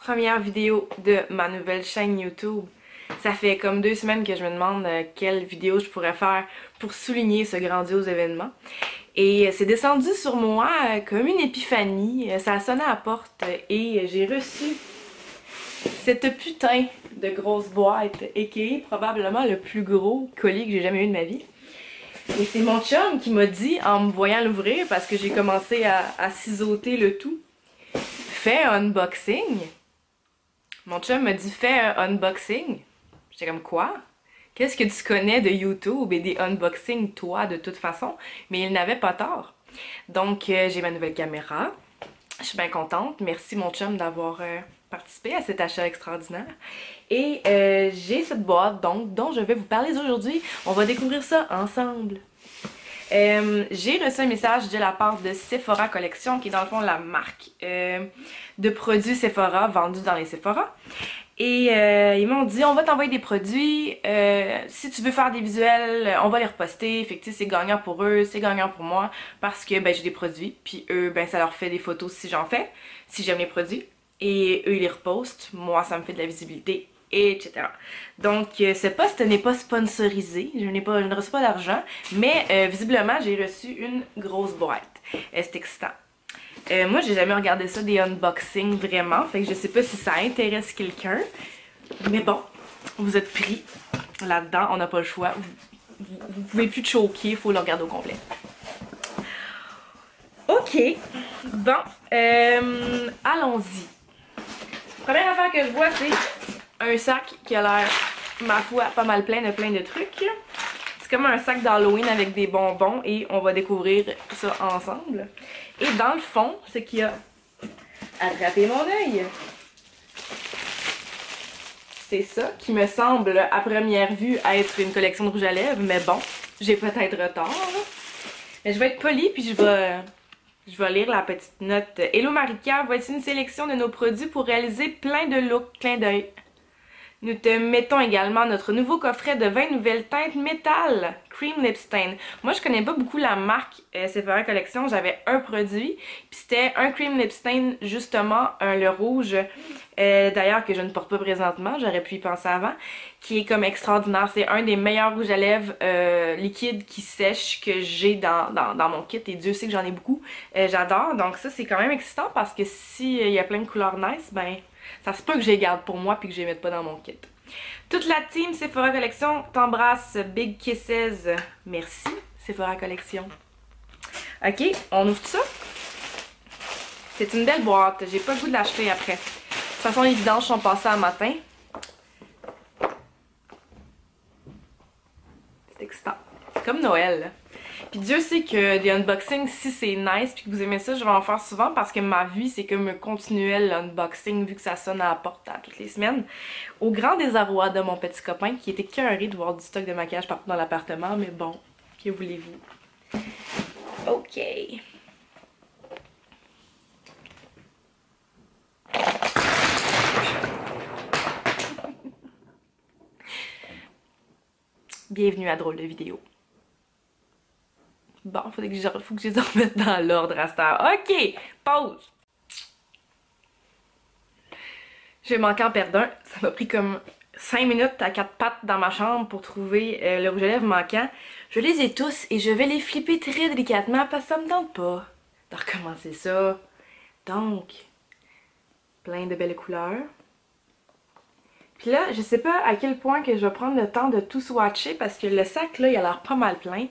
première vidéo de ma nouvelle chaîne YouTube. Ça fait comme 2 semaines que je me demande quelle vidéo je pourrais faire pour souligner ce grandiose événement. Et c'est descendu sur moi comme une épiphanie. Ça a sonné à la porte et j'ai reçu cette putain de grosse boîte, aka probablement le plus gros colis que j'ai jamais eu de ma vie. Et c'est mon chum qui m'a dit, en me voyant l'ouvrir, parce que j'ai commencé à ciseauter le tout, fais un unboxing. Mon chum m'a dit, fais un unboxing. J'étais comme, quoi? Qu'est-ce que tu connais de YouTube et des unboxings, toi, de toute façon? Mais il n'avait pas tort. Donc, j'ai ma nouvelle caméra. Je suis bien contente. Merci, mon chum, d'avoir participé à cet achat extraordinaire. Et j'ai cette boîte, donc, dont je vais vous parler aujourd'hui. On va découvrir ça ensemble. J'ai reçu un message de la part de Sephora Collection, qui est dans le fond la marque de produits Sephora vendus dans les Sephora. Et ils m'ont dit, on va t'envoyer des produits, si tu veux faire des visuels, on va les reposter. Fait que c'est gagnant pour eux, c'est gagnant pour moi, parce que ben j'ai des produits, puis eux, ben ça leur fait des photos si j'en fais, si j'aime les produits. Et eux, ils les repostent, moi ça me fait de la visibilité, etc. Donc ce post n'est pas sponsorisé, je ne reçois pas d'argent, mais visiblement j'ai reçu une grosse boîte. C'est excitant. Moi, j'ai jamais regardé ça, des unboxings, vraiment. Fait que je sais pas si ça intéresse quelqu'un. Mais bon, vous êtes pris là-dedans, on n'a pas le choix. Vous pouvez plus te choquer, il faut le regarder au complet. Ok, bon, allons-y. Première affaire que je vois, c'est un sac qui a l'air, ma foi, pas mal plein de trucs. C'est comme un sac d'Halloween avec des bonbons et on va découvrir ça ensemble. Et dans le fond, ce qui a attrapé mon œil, c'est ça qui me semble à première vue être une collection de rouge à lèvres, mais bon, j'ai peut-être retard. Mais je vais être polie puis je vais lire la petite note. Hello Marika, voici une sélection de nos produits pour réaliser plein de looks, clin d'œil. Nous te mettons également notre nouveau coffret de 20 nouvelles teintes métal, Cream Lip Stain. Moi, je connais pas beaucoup la marque Sephora Collection. J'avais un produit, puis c'était un Cream Lip Stain, justement, le rouge, d'ailleurs que je ne porte pas présentement, j'aurais pu y penser avant, qui est comme extraordinaire. C'est un des meilleurs rouges à lèvres liquides qui sèchent que j'ai dans mon kit, et Dieu sait que j'en ai beaucoup. J'adore, donc ça, c'est quand même excitant parce que s'il y a plein de couleurs nice, ben... ça se peut que je les garde pour moi puis que je les mette pas dans mon kit. Toute la team Sephora Collection t'embrasse. Big kisses. Merci Sephora Collection. Ok, on ouvre tout ça. C'est une belle boîte. J'ai pas le goût de l'acheter après. De toute façon, les vidanges sont passées un matin. C'est excitant. C'est comme Noël. Puis Dieu sait que des unboxings, si c'est nice puis que vous aimez ça, je vais en faire souvent parce que ma vie, c'est comme un continuel unboxing vu que ça sonne à la porte à toutes les semaines. Au grand désarroi de mon petit copain qui était écœuré de voir du stock de maquillage partout dans l'appartement, mais bon, que voulez-vous? Ok. Bienvenue à Drôle de vidéo. Bon, faut que je les remette dans l'ordre à cette heure. Ok, pause. Je vais manquer en perdre un. Ça m'a pris comme 5 minutes à 4 pattes dans ma chambre pour trouver le rouge à lèvres manquant. Je les ai tous et je vais les flipper très délicatement parce que ça me tente pas de recommencer ça. Donc, plein de belles couleurs. Puis là, je sais pas à quel point que je vais prendre le temps de tout swatcher parce que le sac là, il a l'air pas mal plein.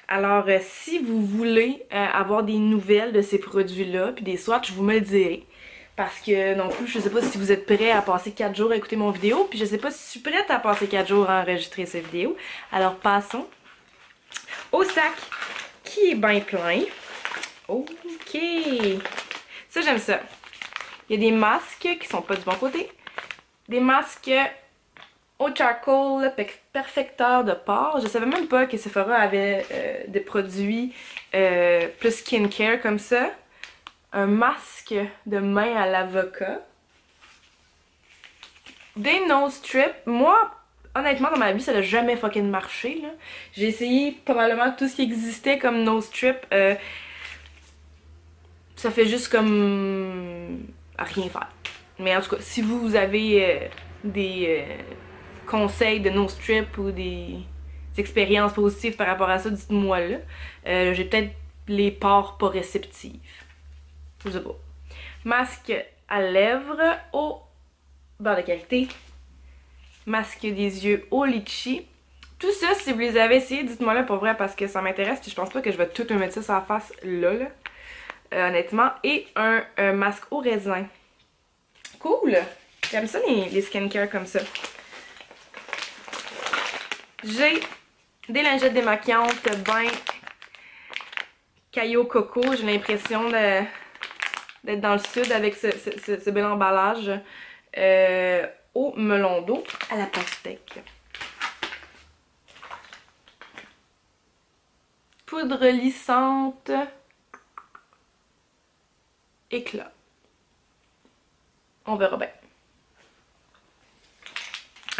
Alors, si vous voulez avoir des nouvelles de ces produits-là, puis des swatchs, vous me le direz. Parce que non plus, je sais pas si vous êtes prêts à passer 4 jours à écouter mon vidéo, puis je sais pas si je suis prête à passer 4 jours à enregistrer cette vidéo. Alors, passons au sac qui est bien plein. Ok! Ça, j'aime ça. Il y a des masques qui sont pas du bon côté. Des masques au charcoal, perfecteur de pores. Je savais même pas que Sephora avait des produits plus skincare comme ça. Un masque de main à l'avocat. Des nose strips. Moi, honnêtement, dans ma vie, ça n'a jamais fucking marché. J'ai essayé probablement tout ce qui existait comme nose strip. Ça fait juste comme à rien faire. Mais en tout cas, si vous avez des conseils de no strip ou des expériences positives par rapport à ça, dites-moi là. J'ai peut-être les pores pas réceptives. Je sais pas. Masque à lèvres au beurre de qualité. Masque des yeux au litchi. Tout ça, si vous les avez essayés, dites-moi là pour vrai parce que ça m'intéresse. Je pense pas que je vais tout me mettre ça sur la face là. Honnêtement. Et un masque au raisin. Cool! J'aime ça les skincare comme ça. J'ai des lingettes démaquillantes ben caillou coco. J'ai l'impression d'être dans le sud avec ce bel emballage au melon d'eau à la pastèque. Poudre lissante éclat. On verra bien.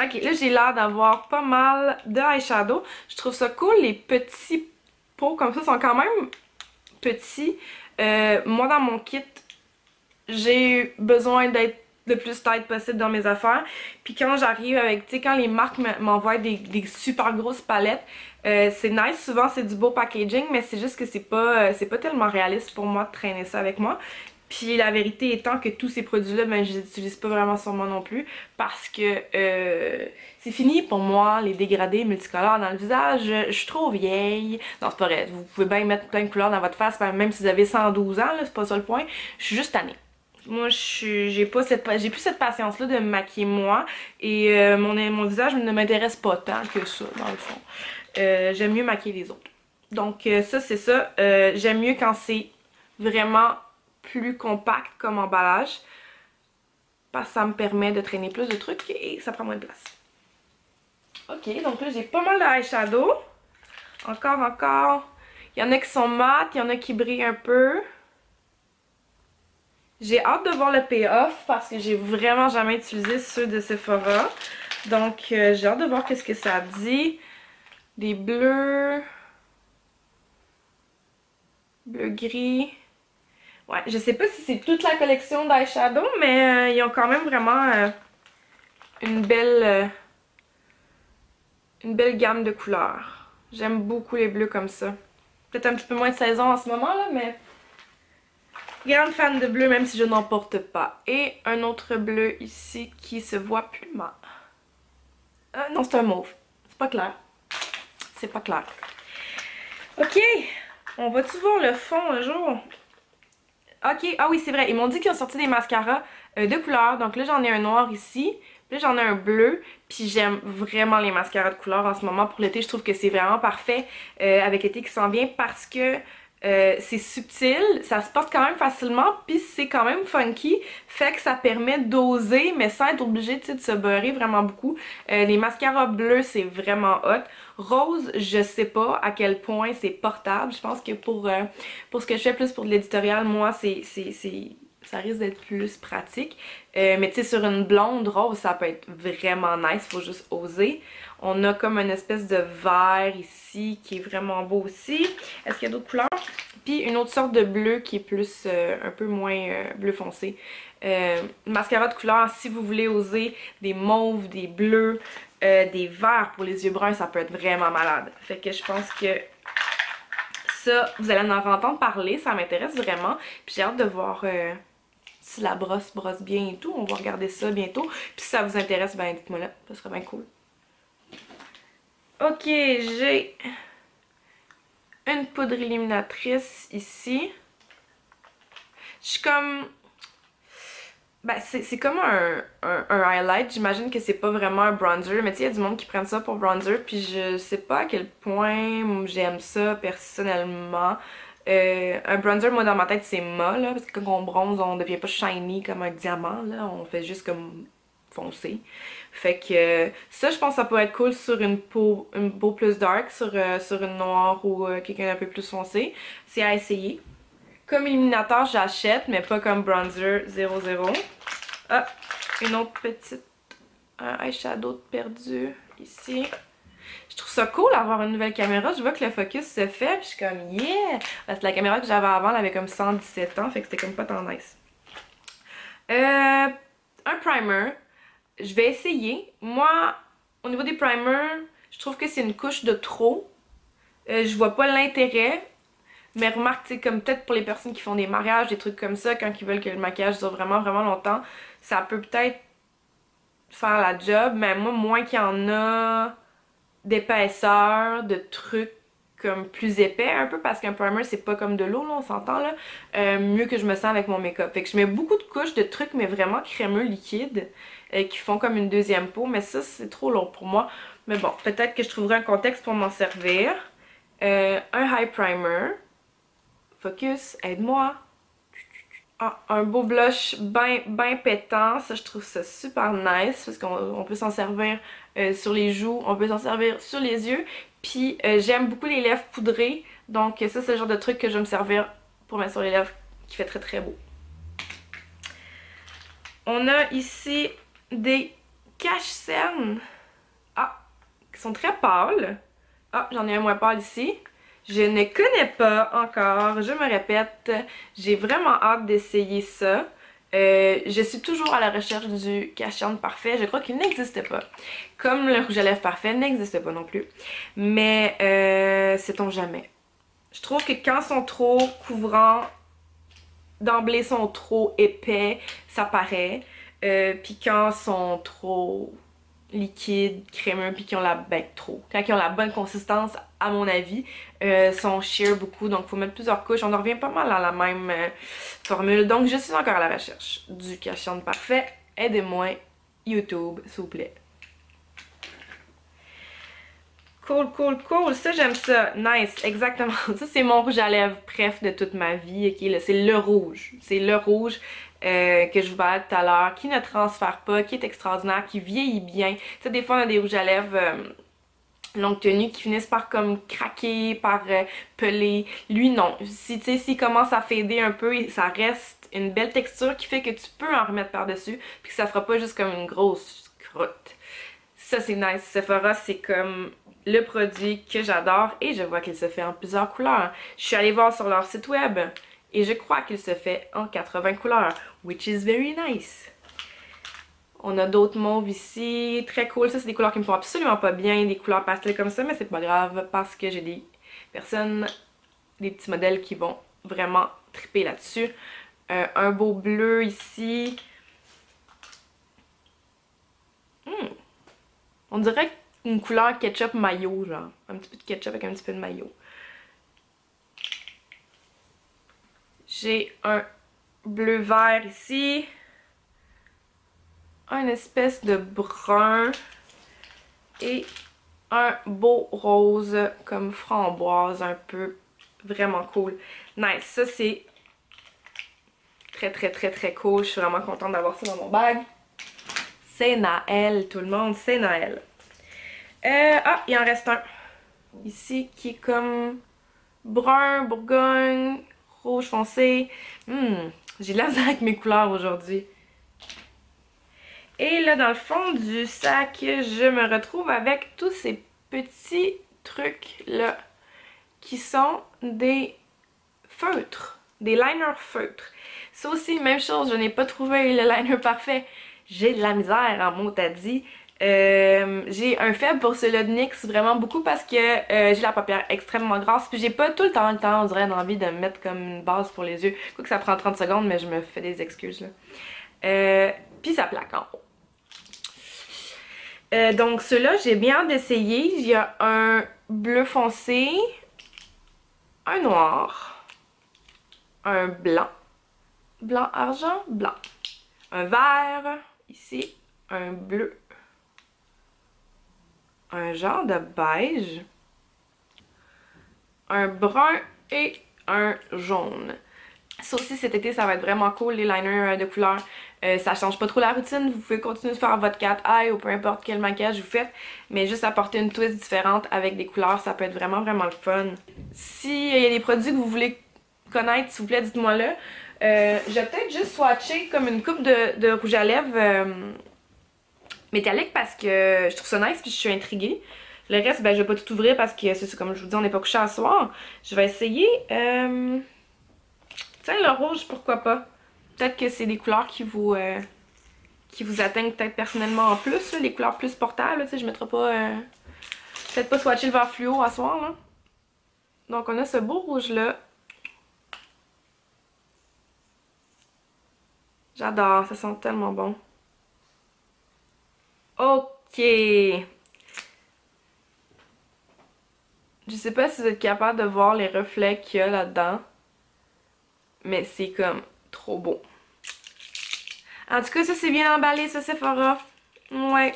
Ok, là j'ai l'air d'avoir pas mal de eyeshadow. Je trouve ça cool, les petits pots comme ça sont quand même petits. Moi dans mon kit, j'ai eu besoin d'être le plus tight possible dans mes affaires. Puis quand j'arrive avec, tu sais, quand les marques m'envoient des super grosses palettes, c'est nice, souvent c'est du beau packaging, mais c'est juste que c'est pas tellement réaliste pour moi de traîner ça avec moi. Puis la vérité étant que tous ces produits-là, ben je les utilise pas vraiment sur moi non plus parce que c'est fini pour moi, les dégradés multicolores dans le visage. Je suis trop vieille. Non, c'est pas vrai. Vous pouvez bien mettre plein de couleurs dans votre face, même si vous avez 112 ans, là, c'est pas ça le point. Je suis juste tannée. Moi, j'ai plus cette patience-là de me maquiller moi et mon visage ne m'intéresse pas tant que ça, dans le fond. J'aime mieux maquiller les autres. Donc ça, c'est ça. J'aime mieux quand c'est vraiment plus compact comme emballage parce que ça me permet de traîner plus de trucs et ça prend moins de place. Ok, donc là j'ai pas mal de eyeshadow. Encore. Il y en a qui sont mat, il y en a qui brillent un peu. J'ai hâte de voir le payoff parce que j'ai vraiment jamais utilisé ceux de Sephora. Donc j'ai hâte de voir qu'est-ce que ça dit. Des bleus. Bleu gris. Ouais, je sais pas si c'est toute la collection d'eyeshadow, mais ils ont quand même vraiment une belle gamme de couleurs. J'aime beaucoup les bleus comme ça. Peut-être un petit peu moins de saison en ce moment là, mais grande fan de bleu même si je n'en porte pas. Et un autre bleu ici qui se voit pleinement. Non, c'est un mauve. C'est pas clair. C'est pas clair. Ok, on va-tu voir le fond un jour? Ok, ah oui c'est vrai, ils m'ont dit qu'ils ont sorti des mascaras de couleurs. Donc là j'en ai un noir ici, puis là j'en ai un bleu. Puis j'aime vraiment les mascaras de couleurs en ce moment pour l'été. Je trouve que c'est vraiment parfait avec l'été qui s'en vient parce que c'est subtil, ça se porte quand même facilement, puis c'est quand même funky, fait que ça permet d'oser, mais sans être obligé de se beurrer vraiment beaucoup. Les mascaras bleus, c'est vraiment hot. Rose, je sais pas à quel point c'est portable. Je pense que pour ce que je fais plus pour de l'éditorial, moi, ça risque d'être plus pratique. Mais tu sais, sur une blonde rose, ça peut être vraiment nice, faut juste oser. On a comme une espèce de vert ici qui est vraiment beau aussi. Est-ce qu'il y a d'autres couleurs? Puis une autre sorte de bleu qui est plus, un peu moins bleu foncé. Mascara de couleur, si vous voulez oser des mauves, des bleus, des verts pour les yeux bruns, ça peut être vraiment malade. Fait que je pense que ça, vous allez en entendre parler, ça m'intéresse vraiment. Puis j'ai hâte de voir si la brosse bien et tout. On va regarder ça bientôt. Puis si ça vous intéresse, ben dites-moi là, ça serait bien cool. Ok, j'ai une poudre illuminatrice ici. Je suis comme... Ben, c'est comme un highlight. J'imagine que c'est pas vraiment un bronzer. Mais tu sais, il y a du monde qui prennent ça pour bronzer. Puis je sais pas à quel point j'aime ça personnellement. Un bronzer, moi dans ma tête, c'est mat, là. Parce que quand on bronze, on devient pas shiny comme un diamant, là. On fait juste comme foncé. Fait que ça, je pense que ça pourrait être cool sur une peau plus dark, sur une noire ou quelqu'un d'un peu plus foncé. C'est à essayer. Comme illuminateur, j'achète, mais pas comme bronzer 00. Ah, une autre petite eyeshadow perdu ici. Je trouve ça cool d'avoir une nouvelle caméra. Je vois que le focus se fait, puis je suis comme yeah! Parce que la caméra que j'avais avant, elle avait comme 117 ans, fait que c'était comme pas tant nice. un primer. Je vais essayer. Moi, au niveau des primers, je trouve que c'est une couche de trop. Je vois pas l'intérêt. Mais remarque, c'est comme peut-être pour les personnes qui font des mariages, des trucs comme ça, quand ils veulent que le maquillage dure vraiment, vraiment longtemps, ça peut peut-être faire la job. Mais moi, moins qu'il y en a d'épaisseur, de trucs comme plus épais un peu, parce qu'un primer c'est pas comme de l'eau là, on s'entend là, mieux que je me sens avec mon make-up. Fait que je mets beaucoup de couches de trucs mais vraiment crémeux liquides qui font comme une deuxième peau, mais ça c'est trop lourd pour moi. Mais bon, peut-être que je trouverai un contexte pour m'en servir. Un high primer. Focus, aide-moi. Ah, un beau blush ben pétant, ça je trouve ça super nice parce qu'on peut s'en servir sur les joues, on peut s'en servir sur les yeux. Puis j'aime beaucoup les lèvres poudrées, donc ça c'est le genre de truc que je vais me servir pour mettre sur les lèvres qui fait très très beau. On a ici des cache-cernes, qui sont très pâles. Ah, j'en ai un moins pâle ici. Je ne connais pas encore, je me répète, j'ai vraiment hâte d'essayer ça. Je suis toujours à la recherche du cache-cerne parfait, je crois qu'il n'existe pas. Comme le rouge à lèvres parfait n'existe pas non plus. Mais sait-on jamais. Je trouve que quand ils sont trop couvrants, d'emblée sont trop épais, ça paraît. Puis quand ils sont trop liquides, crémeux, puis qui ont quand ils ont la bonne consistance, à mon avis, sont sheer beaucoup, donc faut mettre plusieurs couches. On en revient pas mal à la même formule, donc je suis encore à la recherche du cache-cerne parfait. Aidez-moi, YouTube, s'il vous plaît. Cool, cool, cool. Ça, j'aime ça. Nice, exactement. Ça, c'est mon rouge à lèvres préf de toute ma vie. Okay, c'est le rouge. C'est le rouge que je vous parlais tout à l'heure, qui ne transfère pas, qui est extraordinaire, qui vieillit bien. Tu sais, des fois, on a des rouges à lèvres longue tenue qui finissent par comme craquer, par peler. Lui, non. Si, tu sais, s'il commence à fader un peu, ça reste une belle texture qui fait que tu peux en remettre par-dessus, puis que ça fera pas juste comme une grosse croûte. Ça, c'est nice. Sephora, c'est comme le produit que j'adore et je vois qu'il se fait en plusieurs couleurs. Je suis allée voir sur leur site web et je crois qu'il se fait en 80 couleurs, which is very nice. On a d'autres mauves ici, très cool. Ça, c'est des couleurs qui me font absolument pas bien, des couleurs pastel comme ça, mais c'est pas grave parce que j'ai des personnes, des petits modèles qui vont vraiment triper là-dessus. Un beau bleu ici. On dirait une couleur ketchup mayo, genre. Un petit peu de ketchup avec un petit peu de mayo. J'ai un bleu vert ici. Un espèce de brun. Et un beau rose comme framboise un peu. Vraiment cool. Nice. Ça, c'est très, très, très, très cool. Je suis vraiment contente d'avoir ça dans mon bag. C'est Noël, tout le monde. C'est Noël. Il en reste un. Ici, qui est comme brun, bourgogne, rouge foncé. J'ai de la misère avec mes couleurs aujourd'hui. Et là, dans le fond du sac, je me retrouve avec tous ces petits trucs-là qui sont des feutres, des liners feutres. Ça aussi, même chose, je n'ai pas trouvé le liner parfait. J'ai de la misère en mot-à-dit. J'ai un faible pour celui-là de NYX vraiment beaucoup parce que j'ai la paupière extrêmement grasse puis j'ai pas tout le temps, on dirait, envie de me mettre comme une base pour les yeux. Quoi que ça prend 30 secondes, mais je me fais des excuses là. Puis ça plaque en haut. Donc ceux-là, j'ai bien hâte d'essayer. Il y a un bleu foncé, un noir, un blanc, blanc argent, blanc, un vert, ici, un bleu, un genre de beige, un brun et un jaune. Ça aussi, cet été, ça va être vraiment cool, les liners de couleur. Ça change pas trop la routine, vous pouvez continuer de faire votre cat eye ou peu importe quel maquillage vous faites, mais juste apporter une twist différente avec des couleurs, ça peut être vraiment, vraiment le fun. S'il y a des produits que vous voulez connaître, s'il vous plaît, dites-moi là. Je vais peut-être juste swatcher comme une coupe de rouge à lèvres métallique parce que je trouve ça nice puis je suis intriguée. Le reste, ben, je vais pas tout ouvrir parce que c'est comme je vous dis, on n'est pas couché à soir. Je vais essayer. Tiens, le rouge, pourquoi pas? Peut-être que c'est des couleurs qui vous qui vous atteignent peut-être personnellement en plus, là, les couleurs plus portables, tu sais, je mettrai pas... peut-être pas swatcher le vert fluo à soir, là. Donc on a ce beau rouge-là. J'adore, ça sent tellement bon. Ok. Je sais pas si vous êtes capable de voir les reflets qu'il y a là-dedans. Mais c'est comme trop beau. En tout cas, ça c'est bien emballé, ça Sephora. Ouais.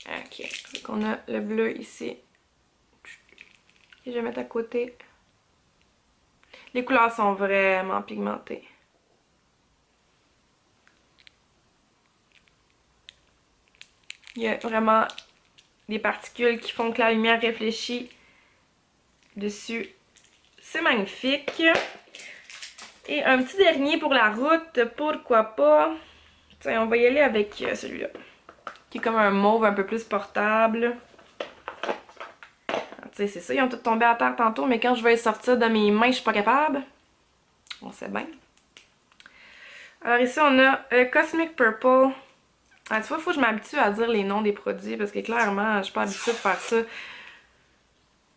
Ok. Donc on a le bleu ici. Et je vais mettre à côté. Les couleurs sont vraiment pigmentées. Il y a vraiment des particules qui font que la lumière réfléchit dessus. C'est magnifique. Et un petit dernier pour la route, pourquoi pas. Tiens, on va y aller avec celui-là. Qui est comme un mauve un peu plus portable. Tu sais, c'est ça, ils ont tous tombé à terre tantôt, mais quand je vais les sortir de mes mains, je suis pas capable. On sait bien. Alors ici, on a Cosmic Purple. Ah, tu vois, il faut que je m'habitue à dire les noms des produits parce que clairement, je suis pas habituée de faire ça.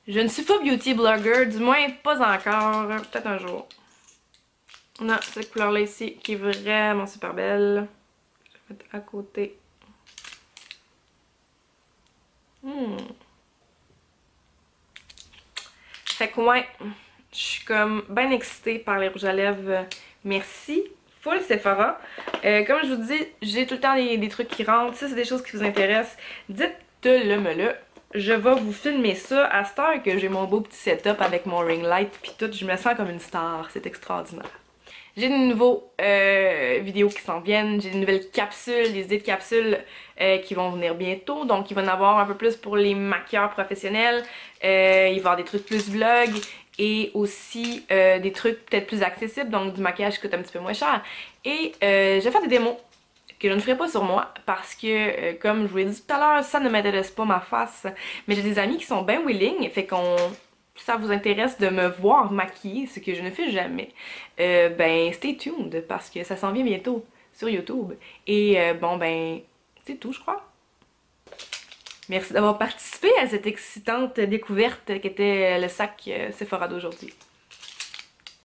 Je ne suis pas beauty blogger, du moins pas encore. Peut-être un jour. On a cette couleur-là ici qui est vraiment super belle. Je vais mettre à côté. Fait que ouais, je suis comme bien excitée par les rouges à lèvres. Merci. Full Sephora. Comme je vous dis, j'ai tout le temps des trucs qui rentrent. Si c'est des choses qui vous intéressent, dites-le me là. Je vais vous filmer ça à cette heure que j'ai mon beau petit setup avec mon ring light puis tout. Je me sens comme une star. C'est extraordinaire. J'ai de nouveaux vidéos qui s'en viennent, j'ai des nouvelles capsules, des idées de capsules qui vont venir bientôt. Donc il va y en avoir un peu plus pour les maquilleurs professionnels, il va y avoir des trucs plus vlog et aussi des trucs peut-être plus accessibles, donc du maquillage qui coûte un petit peu moins cher. Et je vais faire des démos que je ne ferai pas sur moi parce que, comme je vous l'ai dit tout à l'heure, ça ne m'intéresse pas ma face. Mais j'ai des amis qui sont bien willing, fait qu'on... Si ça vous intéresse de me voir maquiller, ce que je ne fais jamais, ben stay tuned parce que ça s'en vient bientôt sur YouTube. Et bon ben, c'est tout je crois. Merci d'avoir participé à cette excitante découverte qu'était le sac Sephora d'aujourd'hui.